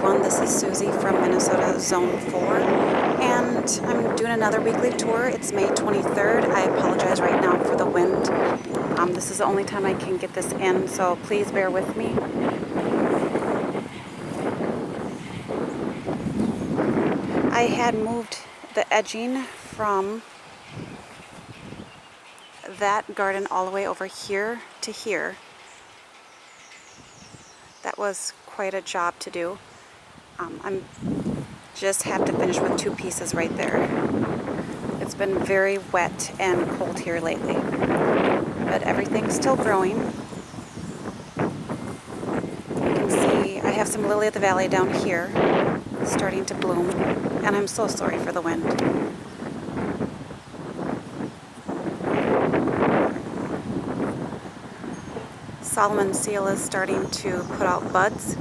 everyone, this is Susie from Minnesota Zone 4, and I'm doing another weekly tour. It's May 23rd. I apologize right now for the wind. This is the only time I can get this in, so please bear with me. I had moved the edging from that garden all the way over here to here. That was quite a job to do. I'm just have to finish with 2 pieces right there. It's been very wet and cold here lately, but everything's still growing. You can see I have some lily of the valley down here starting to bloom, and I'm so sorry for the wind. Solomon seal is starting to put out buds.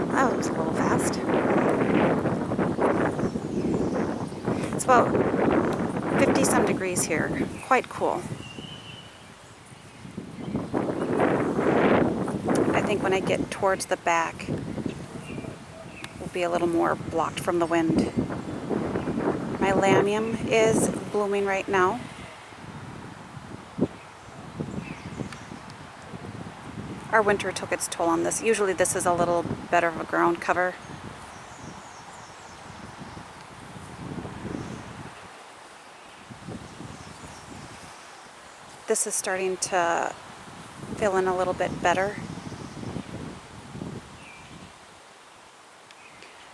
That was a little fast. It's about 50 some degrees here. Quite cool. I think when I get towards the back, we'll be a little more blocked from the wind. My lamium is blooming right now. Our winter took its toll on this. Usually this is a little better of a ground cover. This is starting to fill in a little bit better.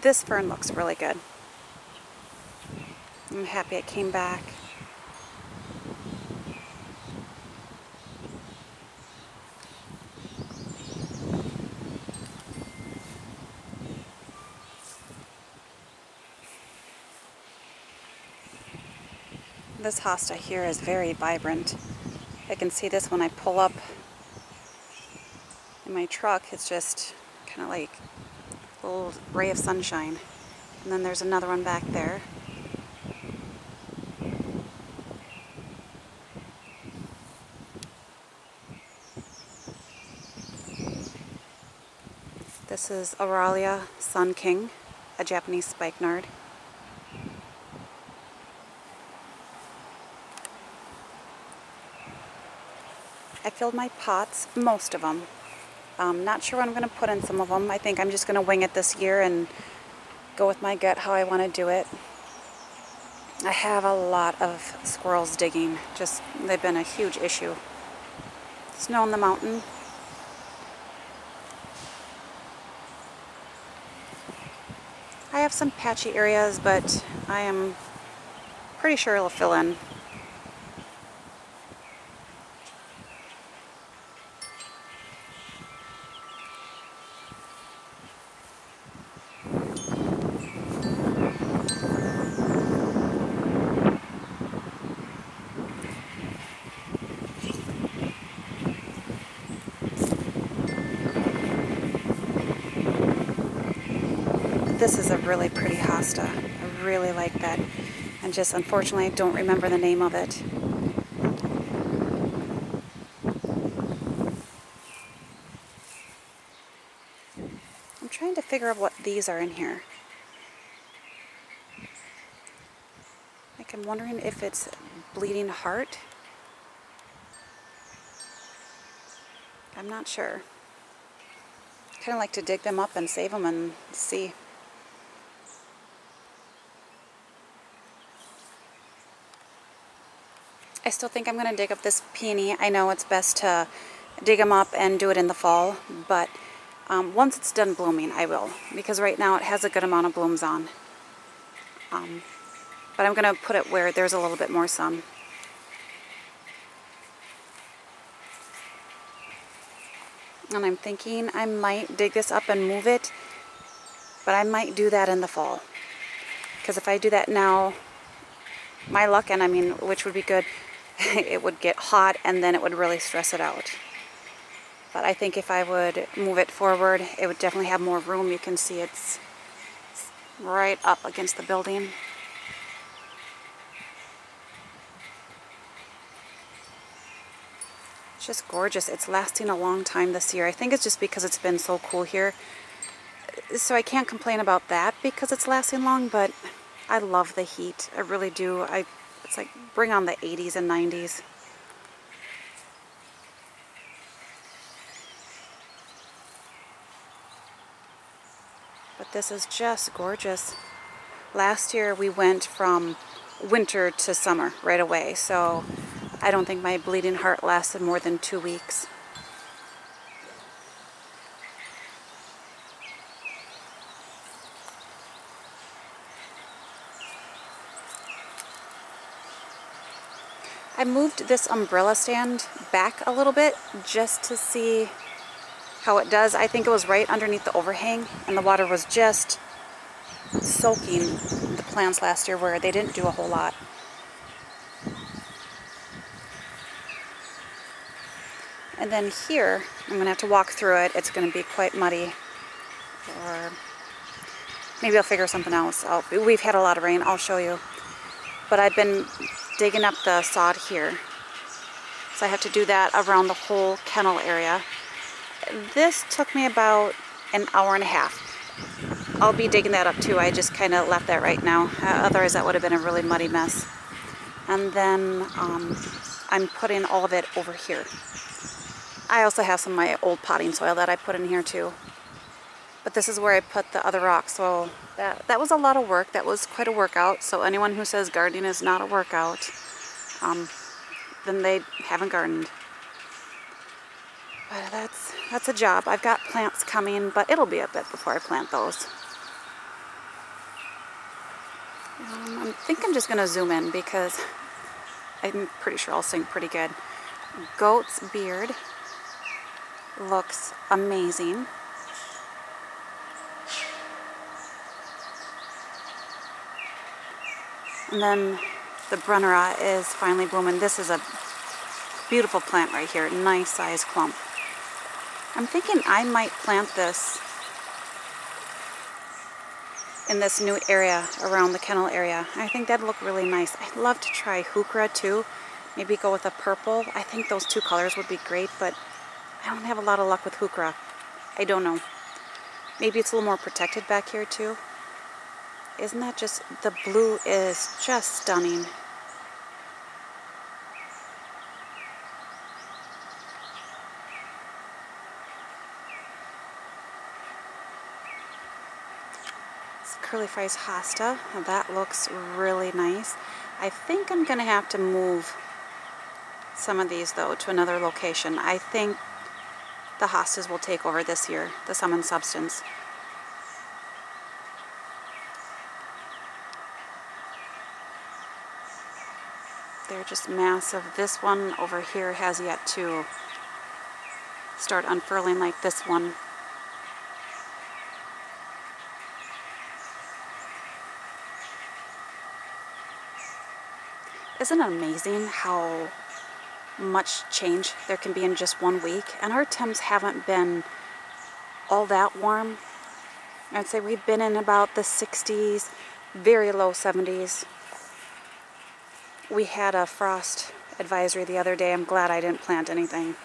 This fern looks really good. I'm happy it came back. This hosta here is very vibrant. I can see this when I pull up in my truck. It's just kind of like a little ray of sunshine. And then there's another one back there. This is Auralia Sun King, a Japanese spikenard. I filled my pots, most of them. Not sure what I'm going to put in some of them. I think I'm just going to wing it this year and go with my gut how I want to do it. I have a lot of squirrels digging. They've been a huge issue. Snow on the mountain. I have some patchy areas, but I am pretty sure it'll fill in. This is a really pretty hosta. I really like that. And just unfortunately I don't remember the name of it. I'm trying to figure out what these are in here. Like, I'm wondering if it's bleeding heart. I'm not sure. I kind of like to dig them up and save them and see. I still think I'm going to dig up this peony. I know it's best to dig them up and do it in the fall, but once it's done blooming, I will, because right now it has a good amount of blooms on. But I'm going to put it where there's a little bit more sun. And I'm thinking I might dig this up and move it, but I might do that in the fall. Because if I do that now, my luck, and I mean, which would be good, it would get hot and then it would really stress it out. But I think if I would move it forward, it would definitely have more room. You can see it's right up against the building. It's just gorgeous. It's lasting a long time this year. I think it's just because it's been so cool here. So I can't complain about that because it's lasting long, but I love the heat. I really do. It's like bring on the 80s and 90s. But this is just gorgeous. Last year we went from winter to summer right away, so I don't think my bleeding heart lasted more than 2 weeks. I moved this umbrella stand back a little bit just to see how it does. I think it was right underneath the overhang, and the water was just soaking the plants last year where they didn't do a whole lot. And then here, I'm going to have to walk through it. It's going to be quite muddy. Or maybe I'll figure something else out. We've had a lot of rain. I'll show you. But I've been digging up the sod here. So I have to do that around the whole kennel area. This took me about an hour and a half. I'll be digging that up too. I just kind of left that right now. Otherwise that would have been a really muddy mess. And then I'm putting all of it over here. I also have some of my old potting soil that I put in here too. But this is where I put the other rocks. So that was a lot of work. That was quite a workout. So anyone who says gardening is not a workout, then they haven't gardened. But that's a job. I've got plants coming, but it'll be a bit before I plant those. I think I'm just going to zoom in because I'm pretty sure I'll sing pretty good. Goat's beard looks amazing. And then the Brunnera is finally blooming. This is a beautiful plant right here. Nice size clump. I'm thinking I might plant this in this new area around the kennel area. I think that'd look really nice. I'd love to try heuchera too. Maybe go with a purple. I think those two colors would be great, but I don't have a lot of luck with heuchera. I don't know. Maybe it's a little more protected back here too. Isn't that just, the blue is just stunning. It's curly fries hosta. Now that looks really nice. I think I'm going to have to move some of these though to another location. I think the hostas will take over this year, the Sum and Substance. They're just massive. This one over here has yet to start unfurling like this one. Isn't it amazing how much change there can be in just 1 week? And our temps haven't been all that warm. I'd say we've been in about the 60s, very low 70s. We had a frost advisory the other day. I'm glad I didn't plant anything.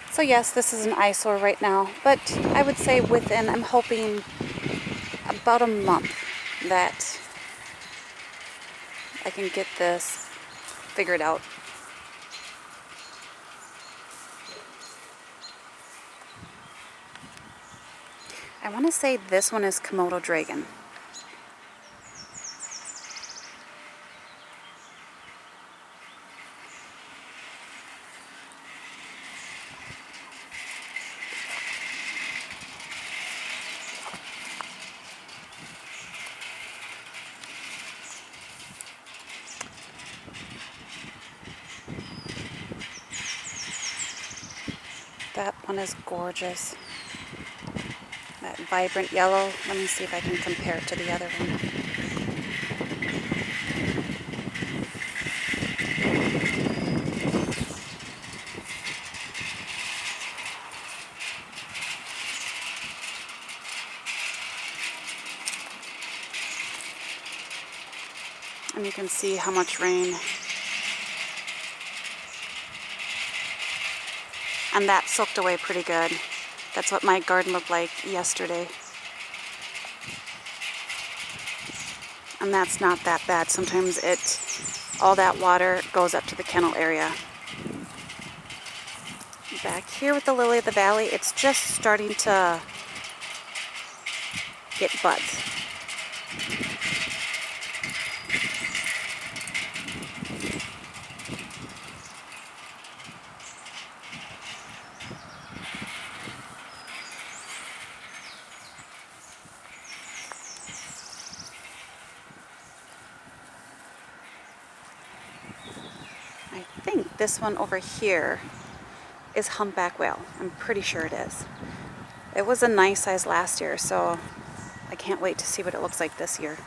So yes, this is an eyesore right now, but I would say within, I'm hoping about a month that I can get this figured out. I want to say this one is Komodo Dragon. That one is gorgeous. That vibrant yellow. Let me see if I can compare it to the other one. you can see how much rain. And that soaked away pretty good. That's what my garden looked like yesterday. And that's not that bad. Sometimes all that water goes up to the kennel area. Back here with the lily of the valley, it's just starting to get buds. I think this one over here is Humpback Whale. I'm pretty sure it is. It was a nice size last year, so I can't wait to see what it looks like this year.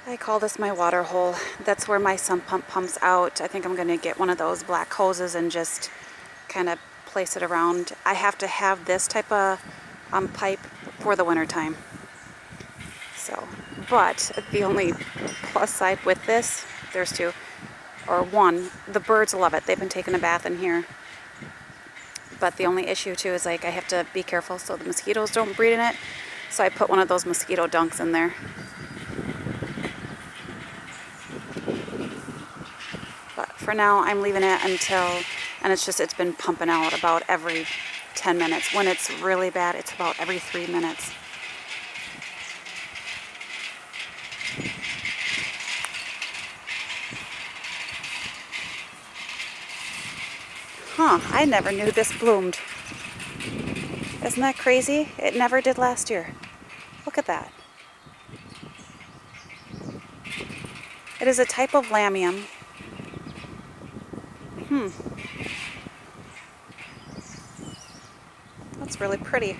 I call this my water hole. That's where my sump pump pumps out. I think I'm going to get one of those black hoses and just kind of place it around. I have to have this type of pipe for the winter time. So, but the only plus side with this, there's two, or one, the birds love it. They've been taking a bath in here. But the only issue too is like I have to be careful so the mosquitoes don't breed in it. So I put one of those mosquito dunks in there. But for now I'm leaving it until, and it's been pumping out about every 10 minutes. When it's really bad, it's about every 3 minutes. Huh, I never knew this bloomed. Isn't that crazy? It never did last year. Look at that. It is a type of lamium. That's really pretty.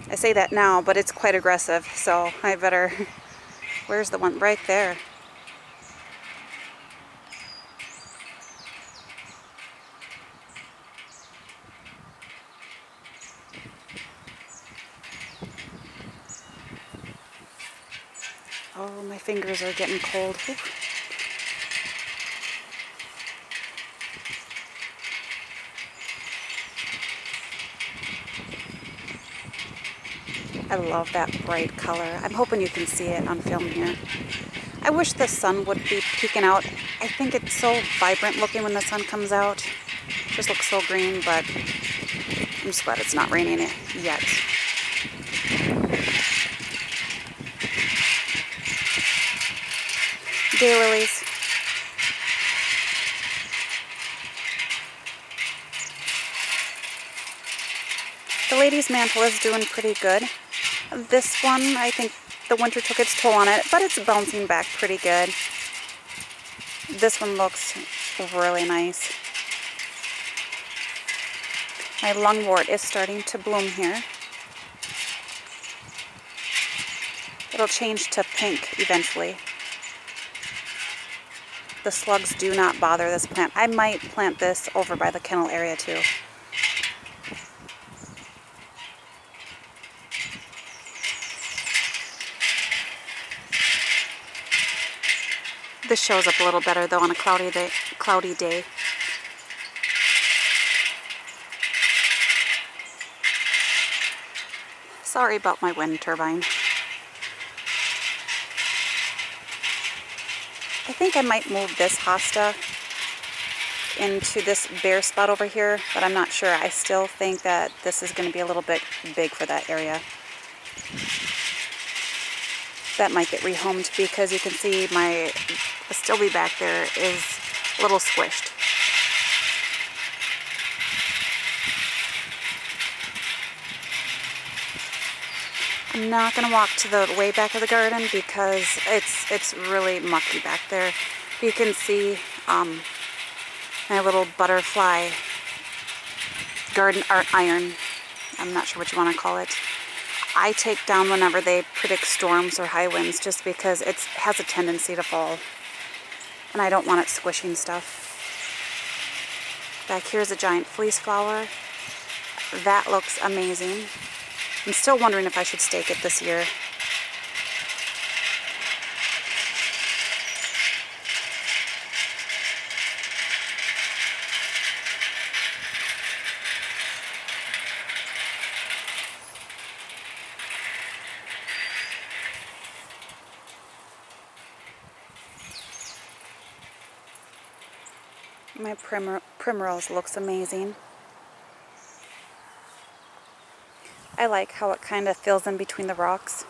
I say that now, but it's quite aggressive, so I better... Where's the one? Right there. Oh, my fingers are getting cold. Whew. I love that bright color. I'm hoping you can see it on film here. I wish the sun would be peeking out. I think it's so vibrant looking when the sun comes out. It just looks so green, but I'm just glad it's not raining it yet. Daylilies. The lady's mantle is doing pretty good. This one, I think the winter took its toll on it, but it's bouncing back pretty good. This one looks really nice. My lungwort is starting to bloom here. It'll change to pink eventually. The slugs do not bother this plant. I might plant this over by the kennel area too. This shows up a little better though on a cloudy day. Sorry about my wind turbine. I think I might move this Hosta into this bare spot over here, but I'm not sure. I still think that this is going to be a little bit big for that area. That might get rehomed because you can see my Astilbe back there is a little squished. I'm not going to walk to the way back of the garden because it's really mucky back there. You can see my little butterfly garden art iron. I'm not sure what you want to call it. I take down whenever they predict storms or high winds just because it has a tendency to fall. And I don't want it squishing stuff. Back here's a giant fleece flower. that looks amazing. I'm still wondering if I should stake it this year. My primrose looks amazing. I like how it kind of fills in between the rocks.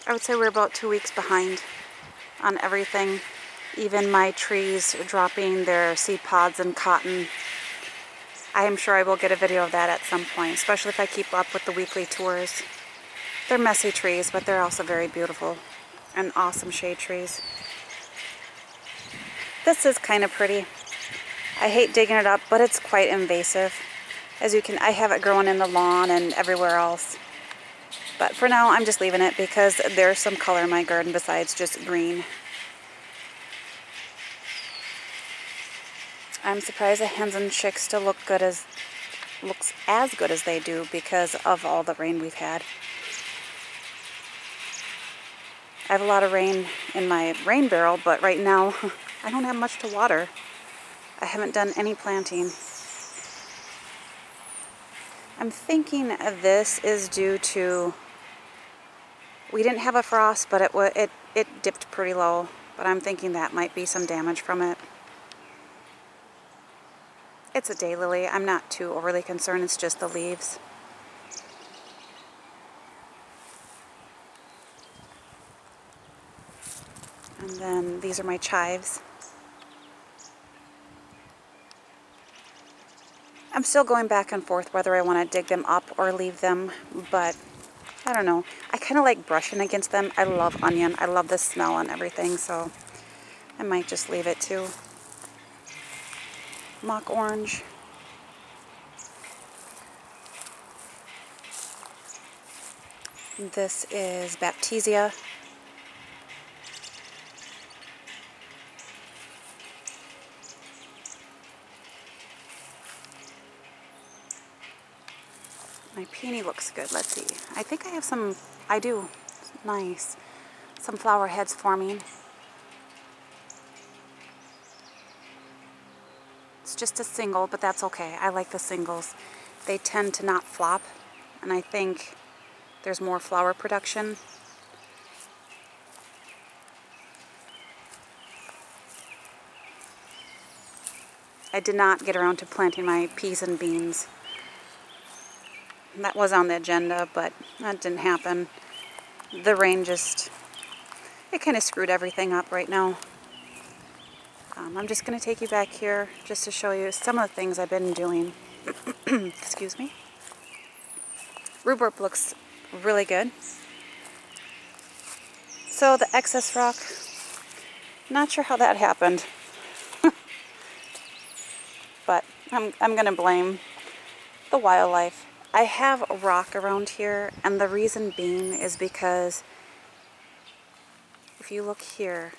I would say we're about 2 weeks behind on everything. Even my trees dropping their seed pods and cotton. I am sure I will get a video of that at some point, especially if I keep up with the weekly tours. They're messy trees, but they're also very beautiful and awesome shade trees. This is kind of pretty. I hate digging it up, but it's quite invasive. As you can, I have it growing in the lawn and everywhere else. But for now, I'm just leaving it because there's some color in my garden besides just green. I'm surprised the hens and chicks still looks as good as they do because of all the rain we've had. I have a lot of rain in my rain barrel, but right now I don't have much to water. I haven't done any planting. I'm thinking this is due to, we didn't have a frost, but it dipped pretty low. But I'm thinking that might be some damage from it. It's a daylily. I'm not too overly concerned. It's just the leaves. And then these are my chives. I'm still going back and forth whether I want to dig them up or leave them, but I don't know. I kind of like brushing against them. I love onion. I love the smell and everything, so I might just leave it too. Mock orange. This is Baptisia. My peony looks good. Let's see. I think I have some, I do. Nice. Some flower heads forming. It's just a single, but that's okay. I like the singles. They tend to not flop, and I think there's more flower production. I did not get around to planting my peas and beans. That was on the agenda, but that didn't happen. The rain just, it kind of screwed everything up right now. I'm just going to take you back here just to show you some of the things I've been doing. Excuse me. Rhubarb looks really good. So the excess rock, not sure how that happened. But I'm going to blame the wildlife. I have a rock around here, and the reason being is because if you look here,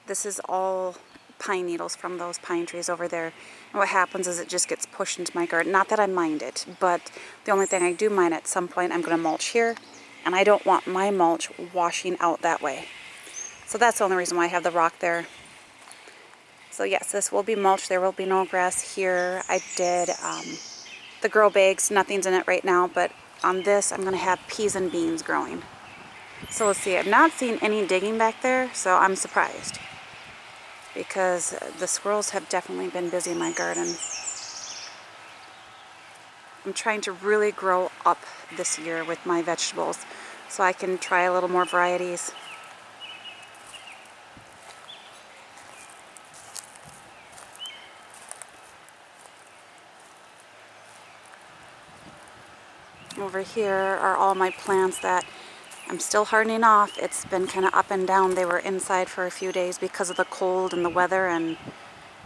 this is all pine needles from those pine trees over there. And what happens is it just gets pushed into my garden. Not that I mind it, but the only thing I do mind at some point, I'm going to mulch here, and I don't want my mulch washing out that way. So that's the only reason why I have the rock there. So yes, this will be mulched. There will be no grass here. I did the grow bags. Nothing's in it right now, but on this I'm going to have peas and beans growing. So let's see. I've not seen any digging back there, so I'm surprised. Because the squirrels have definitely been busy in my garden. I'm trying to really grow up this year with my vegetables so I can try a little more varieties. Over here are all my plants that I'm still hardening off. It's been kind of up and down. They were inside for a few days because of the cold and the weather, and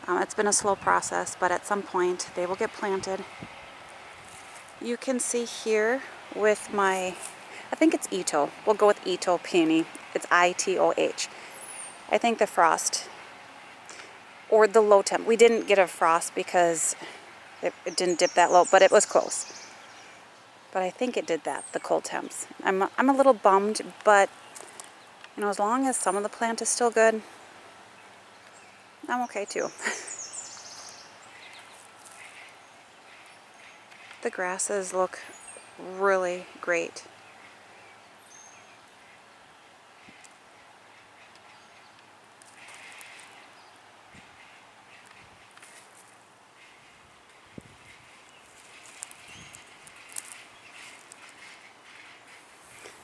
it's been a slow process, but at some point they will get planted. You can see here with my, I think it's Ito. We'll go with Ito peony. It's Itoh. I think the frost, or the low temp. We didn't get a frost because it didn't dip that low, but it was close. But I think it did that, the cold temps. I'm a little bummed, but you know, as long as some of the plant is still good, I'm okay too. The grasses look really great.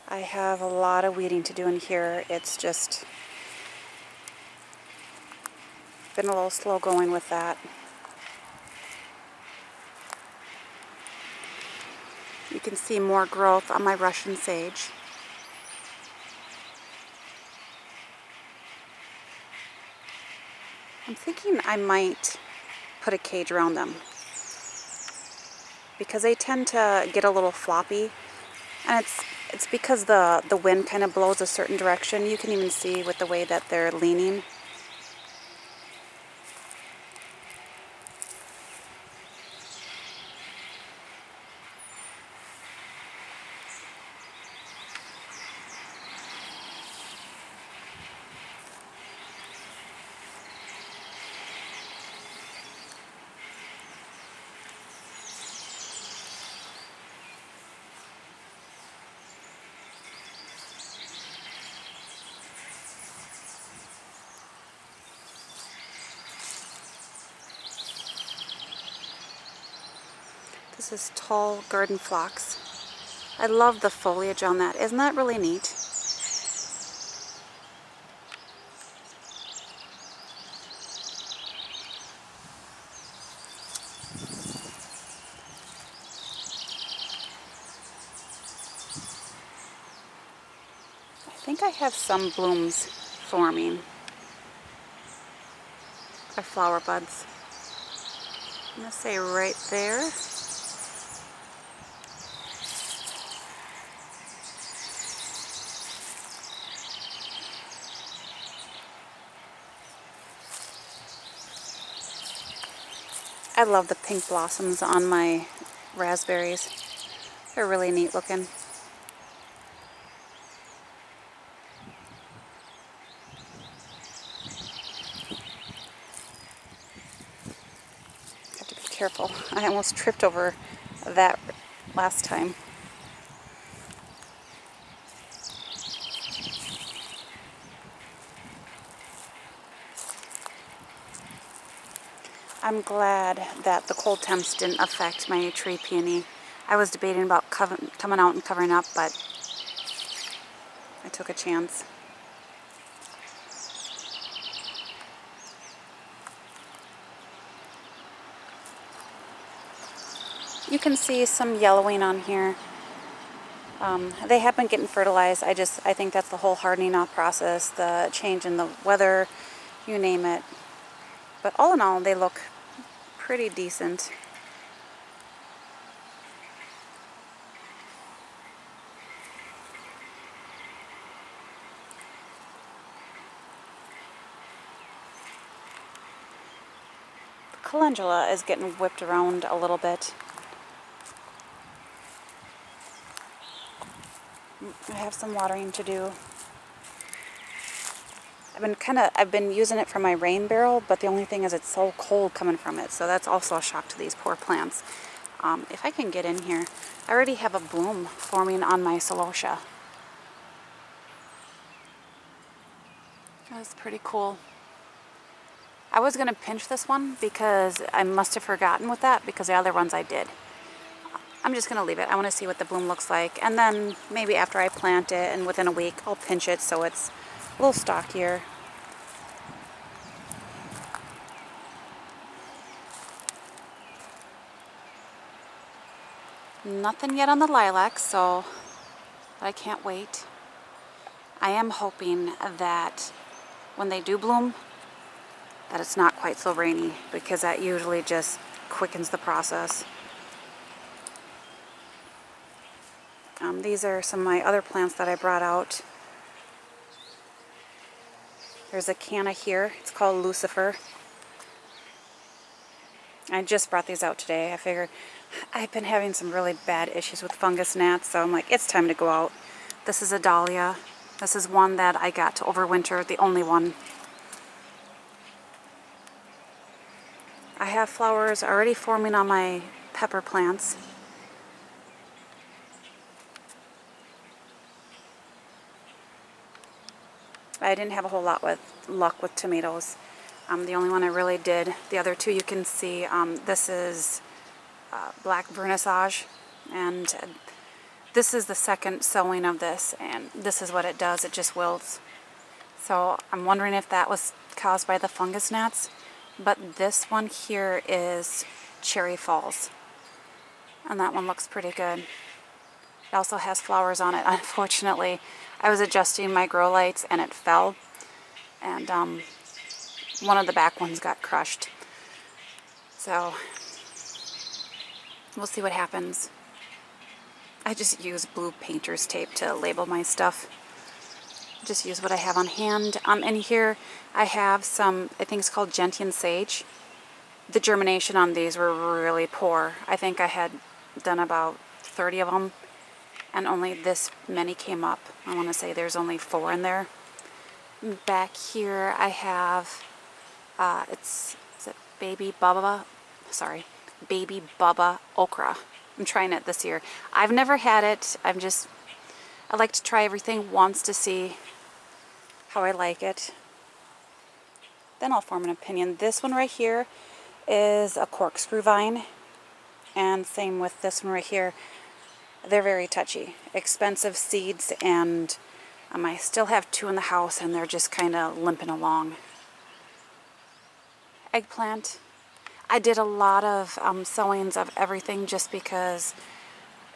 I have a lot of weeding to do in here. It's just been a little slow going with that. You can see more growth on my Russian sage. I'm thinking I might put a cage around them because they tend to get a little floppy, and it's because the wind kind of blows a certain direction. You can even see with the way that they're leaning. This is tall garden phlox. I love the foliage on that. Isn't that really neat? I think I have some blooms forming. Or flower buds. I'm going to say right there. I love the pink blossoms on my raspberries. They're really neat looking. Have to be careful. I almost tripped over that last time. I'm glad that the cold temps didn't affect my tree peony. I was debating about coming out and covering up, but I took a chance. You can see some yellowing on here. They have been getting fertilized. I think that's the whole hardening off process, the change in the weather, you name it. But all in all, they look pretty decent. The calendula is getting whipped around a little bit. I have some watering to do. I've been using it for my rain barrel, but the only thing is it's so cold coming from it, so that's also a shock to these poor plants. If I can get in here, I already have a bloom forming on my celosia. That's pretty cool. I was going to pinch this one because I must have forgotten with that because the other ones I did. I'm just going to leave it. I want to see what the bloom looks like, and then maybe after I plant it and within a week I'll pinch it so it's a little stockier. Nothing yet on the lilacs, so but I can't wait. I am hoping that when they do bloom, that it's not quite so rainy, because that usually just quickens the process. These are some of my other plants that I brought out. There's a canna here. It's called Lucifer. I just brought these out today. I figured I've been having some really bad issues with fungus gnats, so I'm like, it's time to go out. This is a dahlia. This is one that I got to overwinter, the only one. I have flowers already forming on my pepper plants. I didn't have a whole lot with luck with tomatoes. The only one I really did, the other two you can see, this is black vernissage, and this is the second sowing of this, and this is what it does, it just wilts. So I'm wondering if that was caused by the fungus gnats, but this one here is Cherry Falls, and that one looks pretty good. It also has flowers on it. Unfortunately, I was adjusting my grow lights and it fell, and one of the back ones got crushed. So we'll see what happens. I just use blue painter's tape to label my stuff. Just use what I have on hand. And here I have some, I think it's called gentian sage. The germination on these were really poor. I think I had done about 30 of them, and only this many came up. I want to say there's only 4 in there. Back here I have, is it Baby Bubba? Sorry, Baby Bubba okra. I'm trying it this year. I've never had it. I like to try everything once to see how I like it. Then I'll form an opinion. This one right here is a corkscrew vine, and same with this one right here. They're very touchy, expensive seeds, and I still have 2 in the house, and they're just kind of limping along. Eggplant. I did a lot of sowings of everything just because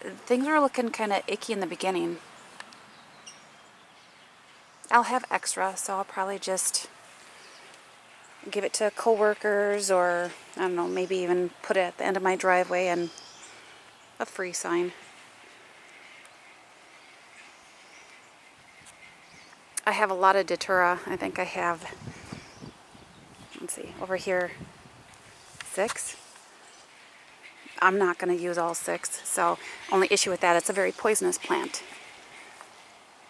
things were looking kind of icky in the beginning. I'll have extra, so I'll probably just give it to coworkers, or I don't know, maybe even put it at the end of my driveway and a free sign. I have a lot of Datura. I think I have, let's see, over here 6. I'm not going to use all 6, so only issue with that, it's a very poisonous plant.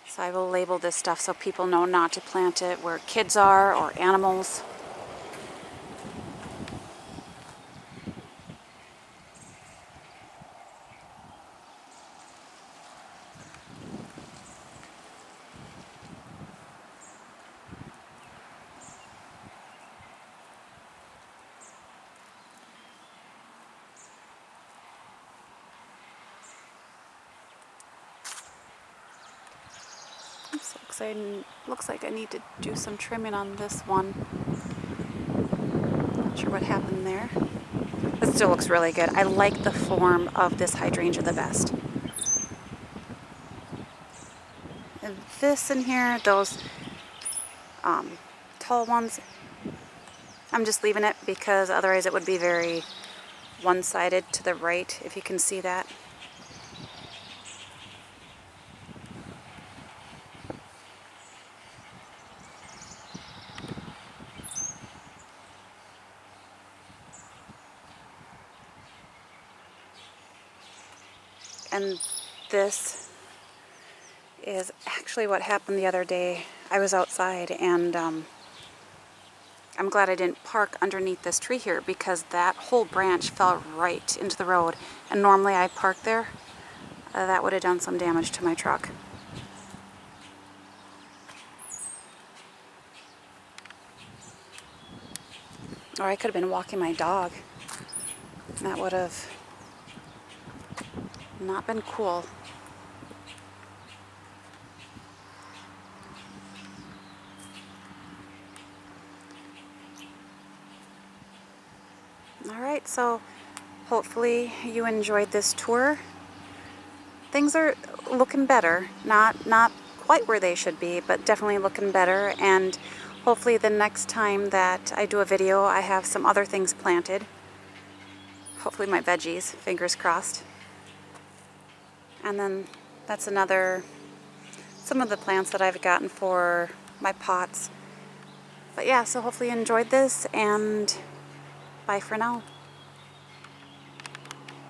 So I will label this stuff so people know not to plant it where kids are or animals. Looks like I need to do some trimming on this one. Not sure what happened there. It still looks really good. I like the form of this hydrangea the best. And this in here, those tall ones, I'm just leaving it because otherwise it would be very one-sided to the right, if you can see that. And this is actually what happened the other day. I was outside, and I'm glad I didn't park underneath this tree here, because that whole branch fell right into the road. And normally I park there. That would have done some damage to my truck. Or I could have been walking my dog. That would have not been cool. Alright, so hopefully you enjoyed this tour. things are looking better. Not quite where they should be, but definitely looking better. And hopefully the next time that I do a video, I have some other things planted. Hopefully my veggies, fingers crossed. And then that's some of the plants that I've gotten for my pots. But yeah, so hopefully you enjoyed this, and bye for now.